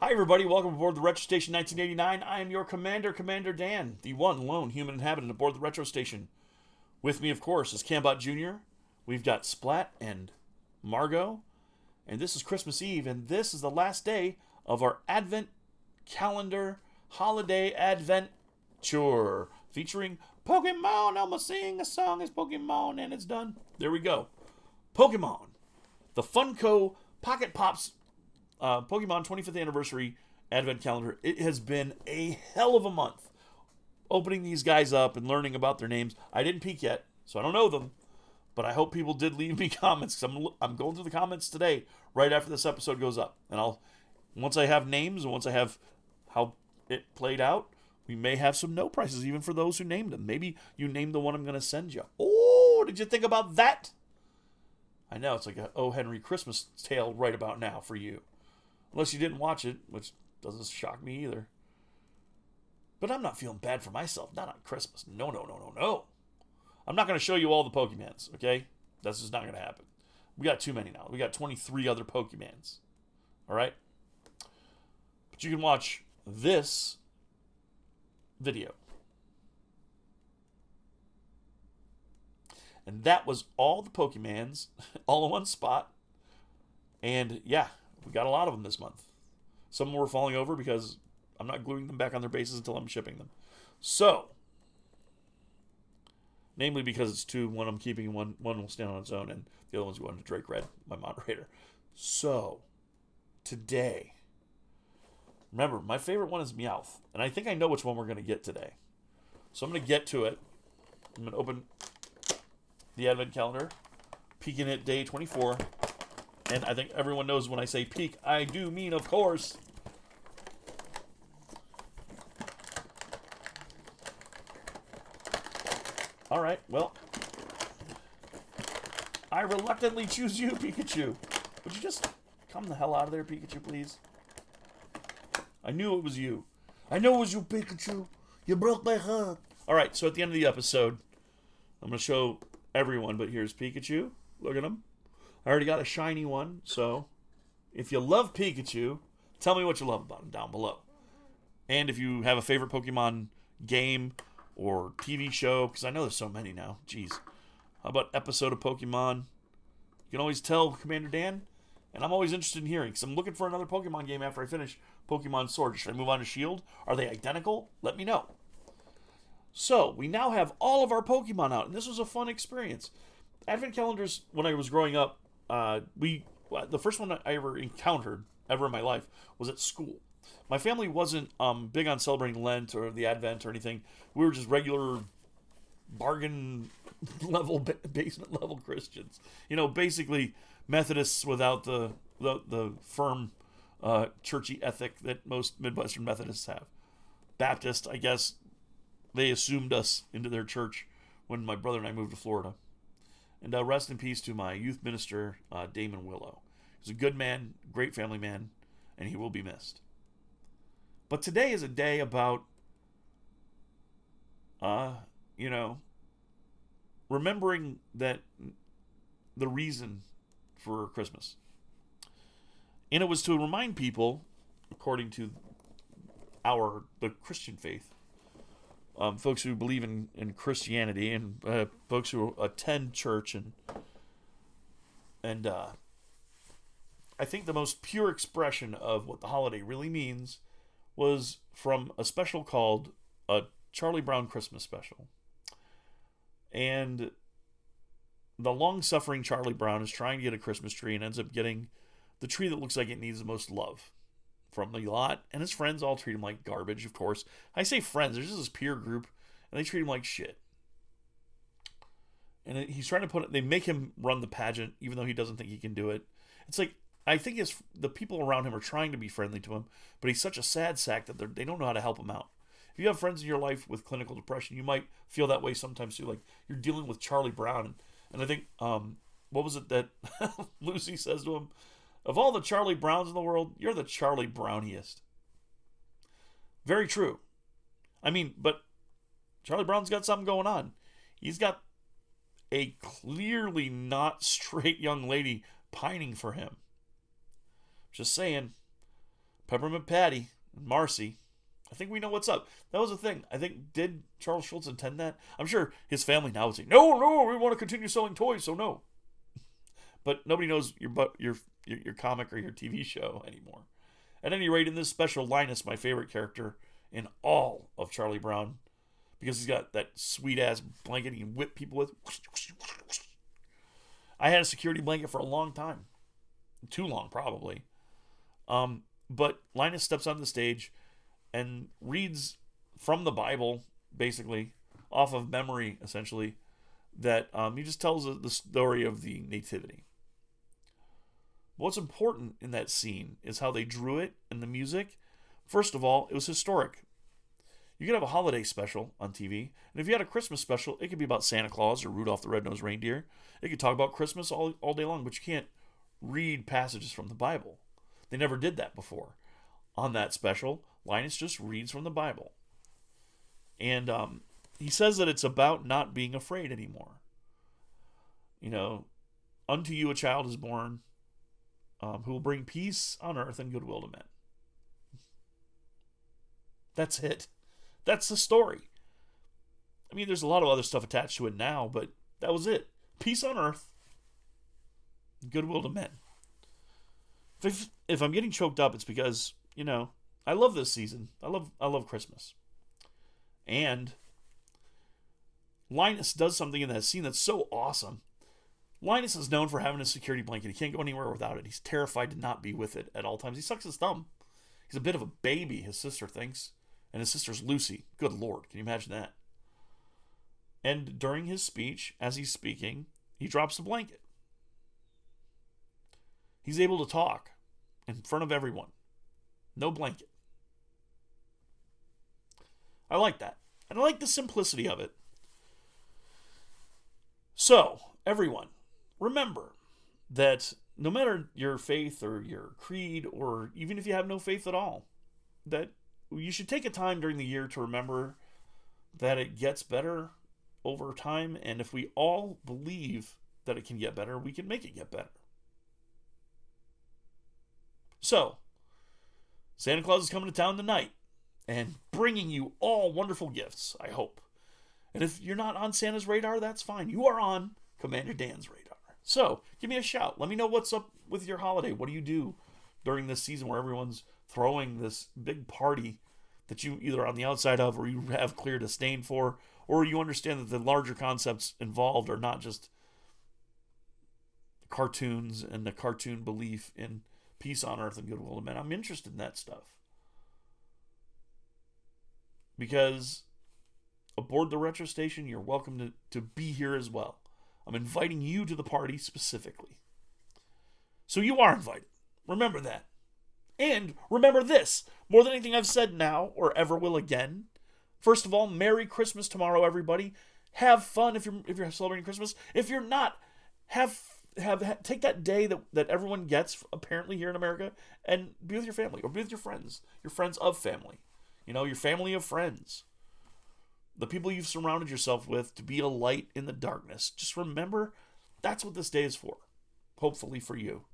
Hi, everybody. Welcome aboard the Retro Station 1989. I am your commander, Commander Dan, the one lone human inhabitant aboard the Retro Station. With me, of course, is Cambot Jr. We've got Splat and Margot. And this is Christmas Eve, and this is the last day of our Advent calendar holiday Advent-URE featuring Pokemon. I'm gonna sing a song as Pokemon, and it's done. There we go. Pokemon. The Funko Pocket Pops Pokemon 25th Anniversary Advent Calendar. It has been a hell of a month opening these guys up and learning about their names. I didn't peek yet, so I don't know them, but I hope people did leave me comments, because I'm going through the comments today right after this episode goes up. And once I have names and once I have how it played out, we may have some no prices even for those who named them. Maybe you named the one I'm going to send you. Oh, did you think about that? I know, it's like a O. Henry Christmas tale right about now for you. Unless you didn't watch it, which doesn't shock me either. But I'm not feeling bad for myself. Not on Christmas. No. I'm not going to show you all the Pokemons, okay? That's just not going to happen. We got too many now. We got 23 other Pokemons. All right? But you can watch this video. And that was all the Pokemons all in one spot. And yeah, we got a lot of them this month. Some were falling over because I'm not gluing them back on their bases until I'm shipping them. So, namely because it's two, one I'm keeping, one will stand on its own, and the other one's going to Drake Red, my moderator. So, today, remember, my favorite one is Meowth, and I think I know which one we're going to get today. So I'm going to get to it. I'm going to open the Advent calendar, peeking at day 24. And I think everyone knows when I say peek, I do mean, of course. All right, well, I reluctantly choose you, Pikachu. Would you just come the hell out of there, Pikachu, please? I knew it was you. I know it was you, Pikachu. You broke my heart. All right, so at the end of the episode, I'm going to show everyone, but here's Pikachu. Look at him. I already got a shiny one, so if you love Pikachu, tell me what you love about him down below. And if you have a favorite Pokemon game or TV show, because I know there's so many now. Jeez. How about episode of Pokemon? You can always tell Commander Dan, and I'm always interested in hearing, because I'm looking for another Pokemon game after I finish Pokemon Sword. Should I move on to Shield? Are they identical? Let me know. So, we now have all of our Pokemon out, and this was a fun experience. Advent calendars, when I was growing up, the first one I ever encountered ever in my life was at school. My family wasn't big on celebrating Lent or the Advent or anything. We were just regular bargain level, basement level Christians. You know, basically Methodists without the firm churchy ethic that most Midwestern Methodists have. Baptist, I guess, they assumed us into their church when my brother and I moved to Florida. And rest in peace to my youth minister, Damon Willow. He's a good man, great family man, and he will be missed. But today is a day about, remembering that the reason for Christmas. And it was to remind people, according to the Christian faith, folks who believe in Christianity and folks who attend church and I think the most pure expression of what the holiday really means was from a special called a Charlie Brown Christmas Special. And the long-suffering Charlie Brown is trying to get a Christmas tree and ends up getting the tree that looks like it needs the most love from the lot, and his friends all treat him like garbage, of course. I say friends, there's just this peer group, and they treat him like shit. And he's trying to they make him run the pageant, even though he doesn't think he can do it. It's like, I think the people around him are trying to be friendly to him, but he's such a sad sack that they don't know how to help him out. If you have friends in your life with clinical depression, you might feel that way sometimes too, like you're dealing with Charlie Brown. And I think, what was it that Lucy says to him? Of all the Charlie Browns in the world, you're the Charlie Browniest. Very true. I mean, but Charlie Brown's got something going on. He's got a clearly not straight young lady pining for him. Just saying. Peppermint Patty and Marcy. I think we know what's up. That was the thing. I think, did Charles Schultz intend that? I'm sure his family now would say, no, we want to continue selling toys, so no. But nobody knows your comic or your TV show anymore. At any rate, in this special, Linus, my favorite character in all of Charlie Brown, because he's got that sweet-ass blanket he can whip people with. I had a security blanket for a long time. Too long, probably. But Linus steps on the stage and reads from the Bible, basically, off of memory, essentially, that he just tells the story of the Nativity. What's important in that scene is how they drew it and the music. First of all, it was historic. You could have a holiday special on TV, and if you had a Christmas special, it could be about Santa Claus or Rudolph the Red-Nosed Reindeer. It could talk about Christmas all day long, but you can't read passages from the Bible. They never did that before. On that special, Linus just reads from the Bible. And he says that it's about not being afraid anymore. You know, unto you a child is born, who will bring peace on earth and goodwill to men. That's it. That's the story. I mean, there's a lot of other stuff attached to it now, but that was it. Peace on earth, goodwill to men. If I'm getting choked up, it's because, you know, I love this season. I love Christmas. And Linus does something in that scene that's so awesome. Linus is known for having a security blanket. He can't go anywhere without it. He's terrified to not be with it at all times. He sucks his thumb. He's a bit of a baby, his sister thinks. And his sister's Lucy. Good Lord, can you imagine that? And during his speech, as he's speaking, he drops the blanket. He's able to talk in front of everyone. No blanket. I like that. And I like the simplicity of it. So, everyone, remember that no matter your faith or your creed, or even if you have no faith at all, that you should take a time during the year to remember that it gets better over time. And if we all believe that it can get better, we can make it get better. So, Santa Claus is coming to town tonight and bringing you all wonderful gifts, I hope. And if you're not on Santa's radar, that's fine. You are on Commander Dan's radar. So, give me a shout. Let me know what's up with your holiday. What do you do during this season where everyone's throwing this big party that you either on the outside of or you have clear disdain for, or you understand that the larger concepts involved are not just cartoons and the cartoon belief in peace on earth and goodwill to men. I'm interested in that stuff. Because aboard the retro station, you're welcome to be here as well. I'm inviting you to the party specifically. So you are invited. Remember that. And remember this, more than anything I've said now or ever will again. First of all, Merry Christmas tomorrow, everybody. Have fun if you're celebrating Christmas. If you're not, take that day that everyone gets apparently here in America and be with your family or be with your friends of family. You know, your family of friends. The people you've surrounded yourself with to be a light in the darkness. Just remember, that's what this day is for. Hopefully for you.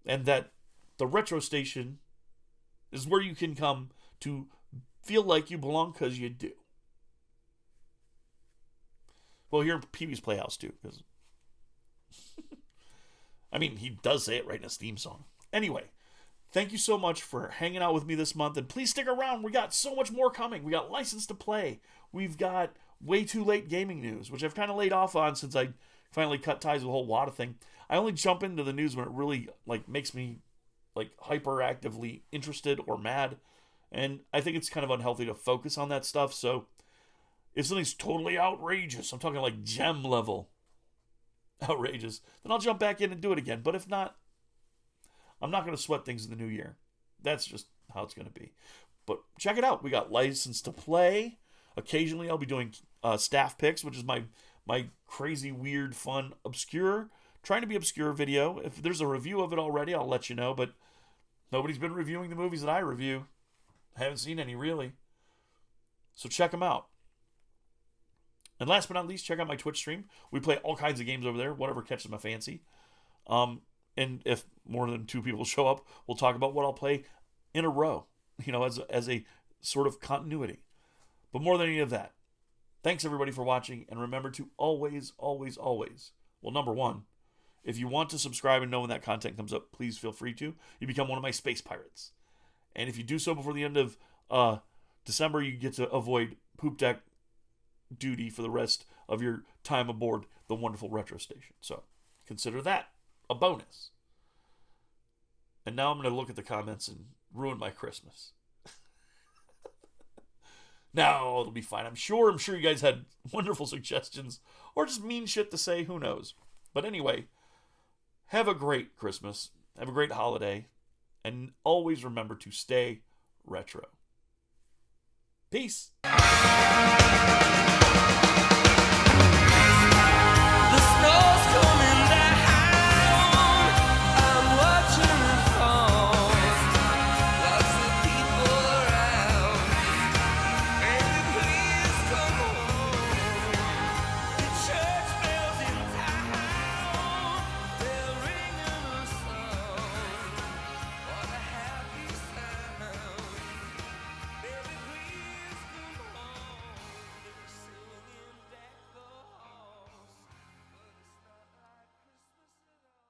And that the retro station is where you can come to feel like you belong, because you do. Well, here in Pee-wee's Playhouse too, because I mean, he does say it right in his theme song. Anyway, thank you so much for hanging out with me this month, and please stick around. We got so much more coming. We got License to Play. We've got Way Too Late gaming news, which I've kind of laid off on since I finally cut ties with the whole WADA thing. I only jump into the news when it really makes me hyperactively interested or mad, and I think it's kind of unhealthy to focus on that stuff. So if something's totally outrageous, I'm talking like gem level outrageous, then I'll jump back in and do it again. But if not, I'm not going to sweat things in the new year. That's just how it's going to be. But check it out. We got License to Play. Occasionally I'll be doing staff picks, which is my crazy, weird, fun, trying to be obscure video. If there's a review of it already, I'll let you know. But nobody's been reviewing the movies that I review. I haven't seen any, really. So check them out. And last but not least, check out my Twitch stream. We play all kinds of games over there, whatever catches my fancy. And if more than 2 people show up, we'll talk about what I'll play in a row, as a sort of continuity. But more than any of that, thanks everybody for watching, and remember to always, always, always, well, number one, if you want to subscribe and know when that content comes up, please feel free to. You become one of my space pirates. And if you do so before the end of December, you get to avoid poop deck duty for the rest of your time aboard the wonderful retro station. So consider that a bonus. And now I'm going to look at the comments and ruin my Christmas. No, it'll be fine. I'm sure you guys had wonderful suggestions or just mean shit to say. Who knows? But anyway, have a great Christmas. Have a great holiday. And always remember to stay retro. Peace.